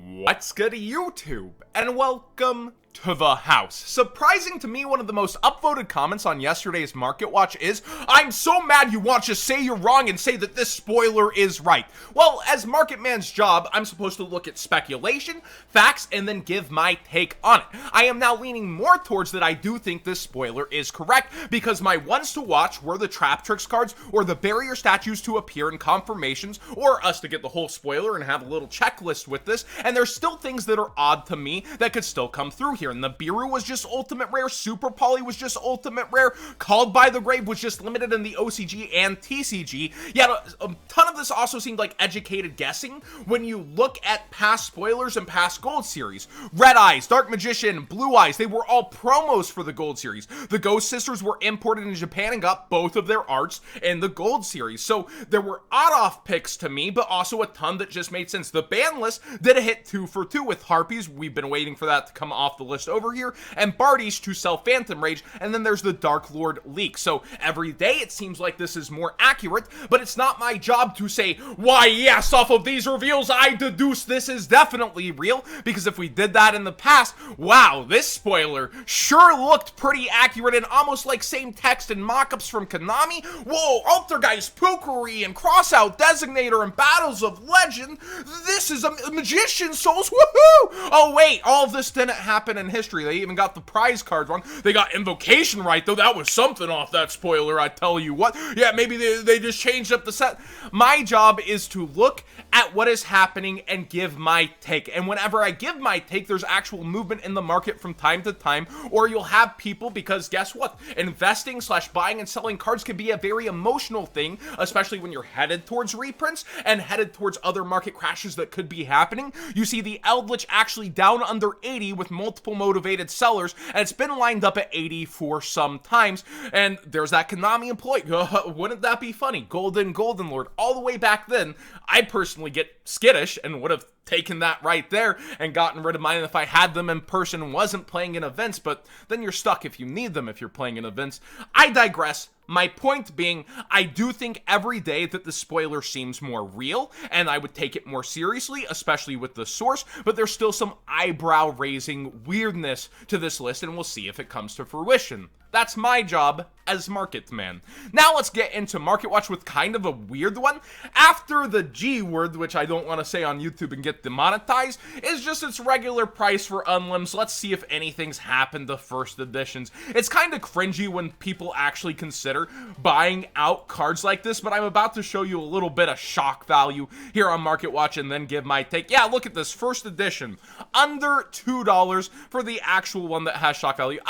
What's good, YouTube? And welcome to the house. Surprising to me, one of the most upvoted comments on yesterday's Market Watch is, "I'm so mad you want to say you're wrong and say that this spoiler is right." Well, as Market Man's job, I'm supposed to look at speculation, facts, and then give my take on it. I am now leaning more towards that I do think this spoiler is correct, because my ones to watch were the Trap Tricks cards, or the barrier statues to appear in confirmations, or us to get the whole spoiler and have a little checklist with this, and there's still things that are odd to me that could still come through here. And the Biru was just ultimate rare, Super Poly was just ultimate rare, Called by the Grave was just limited in the OCG and TCG. Yet a ton of this also seemed like educated guessing when you look at past spoilers and past Gold Series. Red Eyes, Dark Magician, Blue Eyes, they were all promos for the Gold Series. The Ghost Sisters were imported in Japan and got both of their arts in the Gold Series. So there were odd-off picks to me, but also a ton that just made sense. The ban list did a hit 2 for 2 with Harpies. We've been waiting for that to come off the list over here, and Bardies to sell Phantom Rage, and then there's the Dark Lord leak. So every day it seems like this is more accurate, but it's not my job to say, why yes, off of these reveals I deduce this is definitely real, because if we did that in the past, wow, this spoiler sure looked pretty accurate and almost like same text and mock-ups from Konami. Whoa, Altergeist, Pookery, and Crossout, Designator, and Battles of Legend. This is a Magician Souls, woohoo! Oh wait, all of this didn't happen in history. They even got the prize cards wrong. They got Invocation right, though. That was something off that spoiler, I tell you what. Yeah, maybe they just changed up the set. My job is to look at what is happening and give my take. And whenever I give my take, there's actual movement in the market from time to time, or you'll have people, because guess what? Investing / buying and selling cards can be a very emotional thing, especially when you're headed towards reprints and headed towards other market crashes that could be happening. You see the Eldritch actually down under 80 with multiple motivated sellers, and it's been lined up at 80 for some times. And there's that Konami employee. Wouldn't that be funny? Golden Lord. All the way back then, I personally get skittish and would have taken that right there and gotten rid of mine if I had them in person and wasn't playing in events, but then you're stuck if you need them if you're playing in events. I digress. My point being, I do think every day that the spoiler seems more real, and I would take it more seriously, especially with the source, but there's still some eyebrow-raising weirdness to this list, and we'll see if it comes to fruition. That's my job as Market Man. Now let's get into Market Watch with kind of a weird one. After the G word, which I don't want to say on YouTube and get demonetized, is just its regular price for unlims. Let's see if anything's happened to first editions. It's kind of cringy when people actually consider buying out cards like this, but I'm about to show you a little bit of shock value here on Market Watch and then give my take. Yeah, look at this first edition. Under $2 for the actual one that has shock value.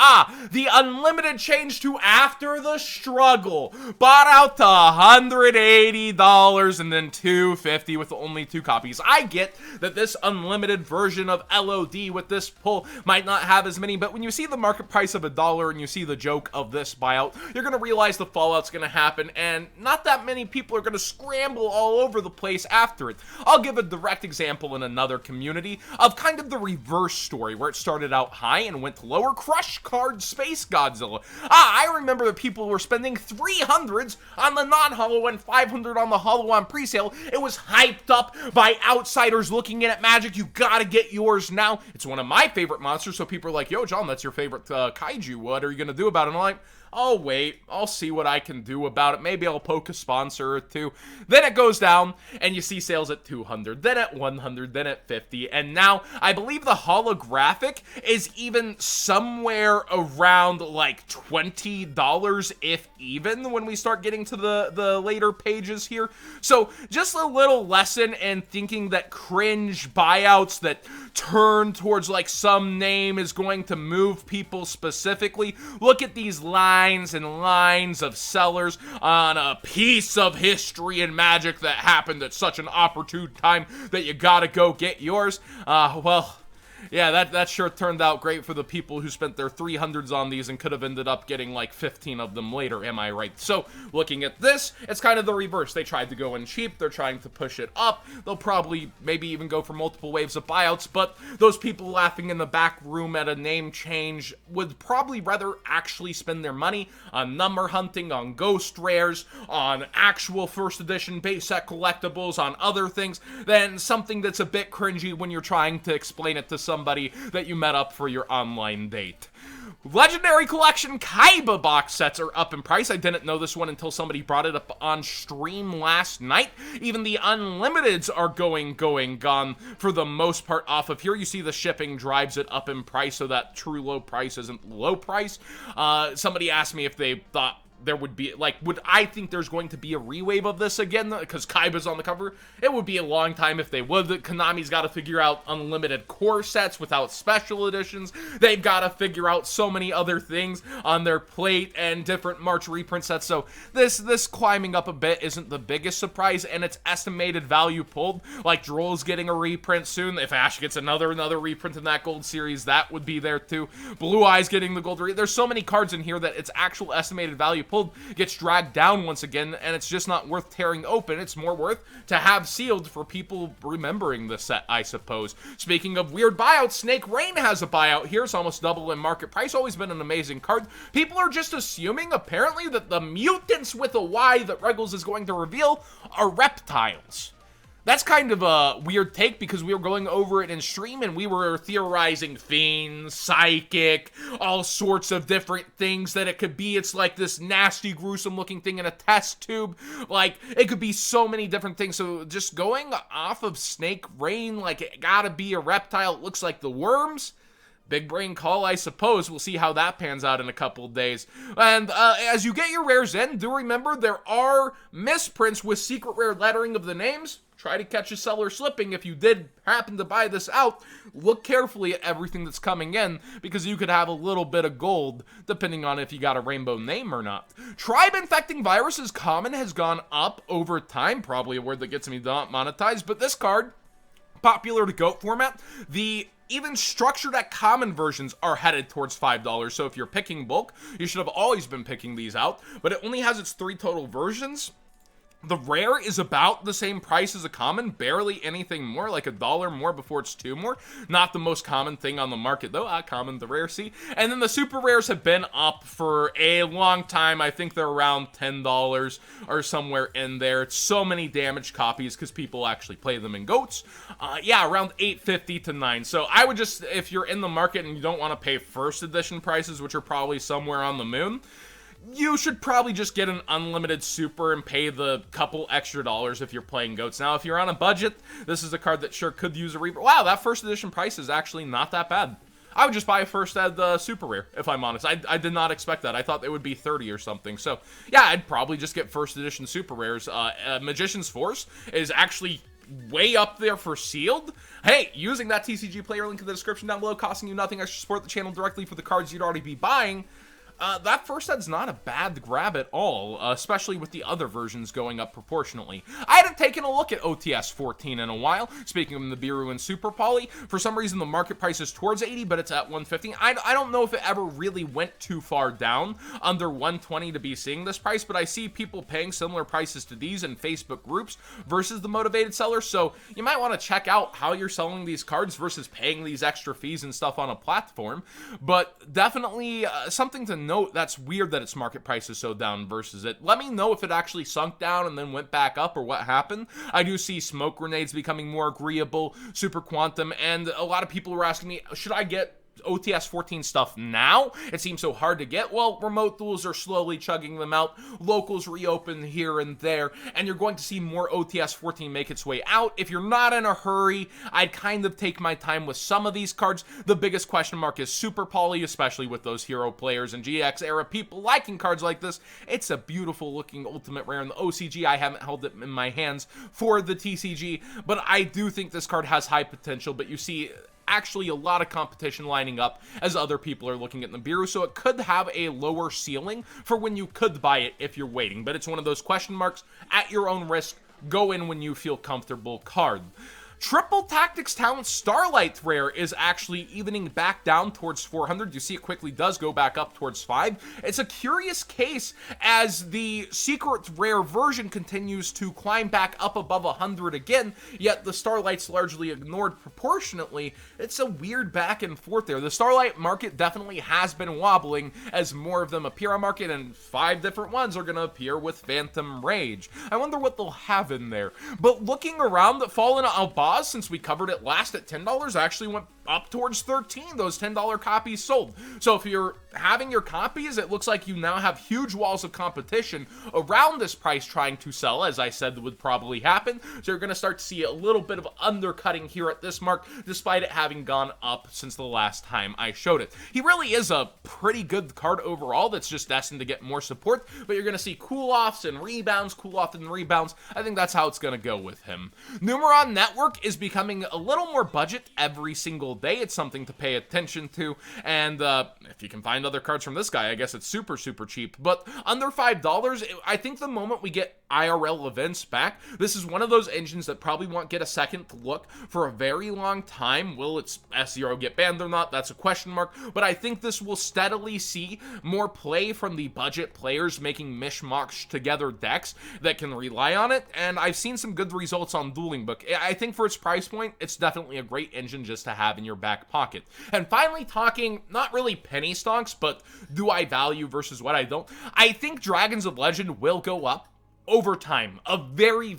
The unlimited change to After the Struggle. Bought out to $180 and then $250 with only 2 copies. I get that this unlimited version of LOD with this pull might not have as many, but when you see the market price of $1 and you see the joke of this buyout, you're going to realize the fallout's going to happen, and not that many people are going to scramble all over the place after it. I'll give a direct example in another community of kind of the reverse story, where it started out high and went lower. Crush Card Space Godzilla. I remember that people were spending 300s on the non-holo and 500 on the holo on presale. It was hyped up by outsiders looking in at Magic. You gotta get yours now. It's one of my favorite monsters, so people are like, yo, John, that's your favorite kaiju. What are you gonna do about it? And I'm like, I'll wait. I'll see what I can do about it. Maybe I'll poke a sponsor or two. Then it goes down, and you see sales at 200, then at 100, then at 50, and now I believe the holographic is even somewhere around like $20, if even, when we start getting to the later pages here. So just a little lesson in thinking that cringe buyouts that turn towards like some name is going to move people specifically. Look at these lines and lines of sellers on a piece of history and Magic that happened at such an opportune time that you gotta go get yours. Well, Yeah, that sure turned out great for the people who spent their 300s on these and could have ended up getting like 15 of them later, am I right? So, looking at this, it's kind of the reverse. They tried to go in cheap, they're trying to push it up. They'll probably maybe even go for multiple waves of buyouts, but those people laughing in the back room at a name change would probably rather actually spend their money on number hunting, on ghost rares, on actual first edition base set collectibles, on other things, than something that's a bit cringy when you're trying to explain it to somebody that you met up for your online date. Legendary Collection Kaiba box sets are up in price. I didn't know this one until somebody brought it up on stream last night. Even the Unlimiteds are gone for the most part off of here. You see the shipping drives it up in price, so that true low price isn't low price. Somebody asked me if they thought there would be, like, would I think there's going to be a rewave of this again, because Kaiba's on the cover? It would be a long time if they would. Konami's got to figure out unlimited core sets without special editions. They've got to figure out so many other things on their plate and different March reprint sets, so this climbing up a bit isn't the biggest surprise, and its estimated value pulled, like Droll's getting a reprint soon. If Ash gets another reprint in that gold series, that would be there too. Blue Eyes getting the gold there's so many cards in here that its actual estimated value pulled gets dragged down once again, and it's just not worth tearing open. It's more worth to have sealed for people remembering the set, I suppose. Speaking of weird buyouts, Snake Rain has a buyout here. It's almost double in market price. Always been an amazing card. People are just assuming, apparently, that the mutants with a Y that Regals is going to reveal are reptiles. That's kind of a weird take, because we were going over it in stream and we were theorizing fiends, psychic, all sorts of different things that it could be. It's like this nasty, gruesome looking thing in a test tube. Like, it could be so many different things. So just going off of Snake Rain, like, it gotta be a reptile. It looks like the worms. Big brain call, I suppose. We'll see how that pans out in a couple of days. And as you get your rares in, do remember there are misprints with secret rare lettering of the names. Try to catch a seller slipping. If you did happen to buy this out, look carefully at everything that's coming in, because you could have a little bit of gold, depending on if you got a rainbow name or not. Tribe Infecting Viruses common has gone up over time, probably a word that gets me not monetized, but this card, popular to GOAT format, the even structured at common versions are headed towards $5, so if you're picking bulk, you should have always been picking these out, but it only has its 3 total versions. The rare is about the same price as a common, barely anything more, like $1 more before it's 2 more. Not the most common thing on the market, though. Common, the rare, see? And then the super rares have been up for a long time. I think they're around $10 or somewhere in there. It's so many damaged copies because people actually play them in GOATs. Yeah, around $8.50 to $9. So I would just, if you're in the market and you don't want to pay first edition prices, which are probably somewhere on the moon, you should probably just get an unlimited super and pay the couple extra dollars if you're playing GOATs. Now, if you're on a budget, this is a card that sure could use a reprint. Wow, that first edition price is actually not that bad. I would just buy a first ed super rare, if I'm honest. I did not expect that. I thought they would be 30 or something. So, yeah, I'd probably just get first edition super rares. Magician's Force is actually way up there for sealed. Hey, using that TCG player link in the description down below, costing you nothing extra, support the channel directly for the cards you'd already be buying. That first ed's not a bad grab at all, especially with the other versions going up proportionally. I hadn't taken a look at OTS 14 in a while. Speaking of the Nibiru and Super Poly, for some reason the market price is towards 80, but it's at 150. I don't know if it ever really went too far down under 120 to be seeing this price, but I see people paying similar prices to these in Facebook groups versus the motivated sellers, so you might want to check out how you're selling these cards versus paying these extra fees and stuff on a platform. But definitely something to note. That's weird that its market price is so down versus it. Let me know if it actually sunk down and then went back up or what happened. I do see smoke grenades becoming more agreeable, super quantum, and a lot of people were asking me, should I get OTS 14 stuff now? It seems so hard to get. Well, remote duels are slowly chugging them out. Locals reopen here and there, and you're going to see more OTS 14 make its way out. If you're not in a hurry, I'd kind of take my time with some of these cards. The biggest question mark is Super Poly, especially with those hero players and GX era people liking cards like this. It's a beautiful looking ultimate rare in the OCG. I haven't held it in my hands for the TCG, but I do think this card has high potential. But you see actually a lot of competition lining up as other people are looking at Nibiru, so it could have a lower ceiling for when you could buy it if you're waiting. But it's one of those question marks at your own risk. Go in when you feel comfortable card. Triple Tactics Talent Starlight Rare is actually evening back down towards 400. You see it quickly does go back up towards 5. It's a curious case as the Secret Rare version continues to climb back up above 100 again, yet the Starlight's largely ignored proportionately. It's a weird back and forth there. The Starlight market definitely has been wobbling as more of them appear on market, and 5 different ones are going to appear with Phantom Rage. I wonder what they'll have in there. But looking around, the Fallen Albaz, since we covered it last at $10, actually went up towards 13. Those $10 copies sold. So if you're having your copies, it looks like you now have huge walls of competition around this price trying to sell, as I said would probably happen. So you're going to start to see a little bit of undercutting here at this mark, despite it having gone up since the last time I showed it. He really is a pretty good card overall that's just destined to get more support, but you're going to see cool-offs and rebounds, cool-off and rebounds. I think that's how it's going to go with him. Numeron Network is becoming a little more budget every single day. It's something to pay attention to, and if you can find other cards from this guy, I guess it's super cheap, but under $5, I think the moment we get IRL events back, this is one of those engines that probably won't get a second look for a very long time. Will its S0 get banned or not? That's a question mark, but I think this will steadily see more play from the budget players making mishmash together decks that can rely on it, and I've seen some good results on Dueling Book. I think for its price point, it's definitely a great engine just to have in your back pocket. And finally, talking not really penny stocks, but do I value versus what I don't, I think Dragons of Legend will go up over time, a very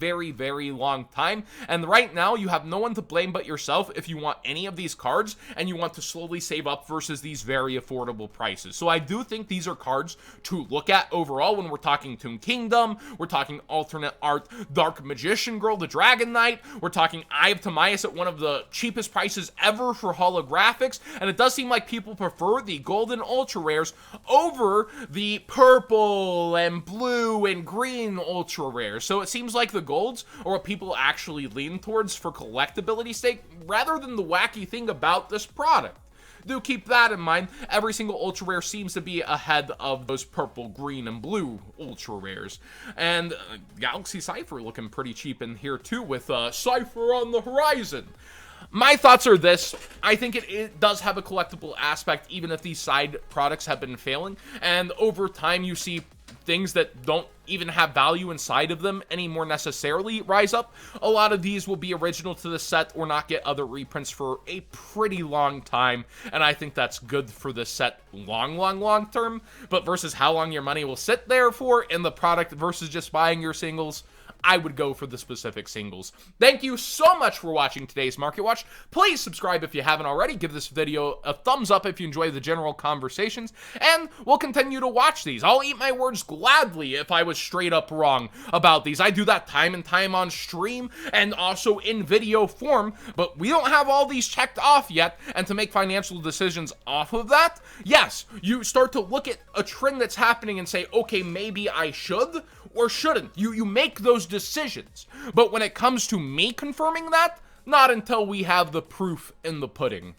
long time, and right now you have no one to blame but yourself if you want any of these cards and you want to slowly save up versus these very affordable prices. So I do think these are cards to look at overall when we're talking Toon Kingdom, we're talking alternate art Dark Magician Girl, the Dragon Knight, we're talking Eye of Timaeus at one of the cheapest prices ever for holographics, and it does seem like people prefer the golden ultra rares over the purple and blue and green ultra rare. So it seems like the golds are what people actually lean towards for collectability sake rather than the wacky thing about this product. Do keep that in mind. Every single ultra rare seems to be ahead of those purple, green, and blue ultra rares. And Galaxy Cypher looking pretty cheap in here too, with Cypher on the horizon. My thoughts are this: I think it does have a collectible aspect, even if these side products have been failing, and over time you see things that don't even have value inside of them anymore necessarily rise up. A lot of these will be original to the set or not get other reprints for a pretty long time, and I think that's good for the set long term. But versus how long your money will sit there for in the product versus just buying your singles, I would go for the specific singles. Thank you so much for watching today's Market Watch. Please subscribe if you haven't already. Give this video a thumbs up if you enjoy the general conversations, and we'll continue to watch these. I'll eat my words gladly if I was straight up wrong about these. I do that time and time on stream and also in video form, but we don't have all these checked off yet, and to make financial decisions off of that, yes, you start to look at a trend that's happening and say, okay, maybe I should or shouldn't. You make those decisions. But when it comes to me confirming that, not until we have the proof in the pudding.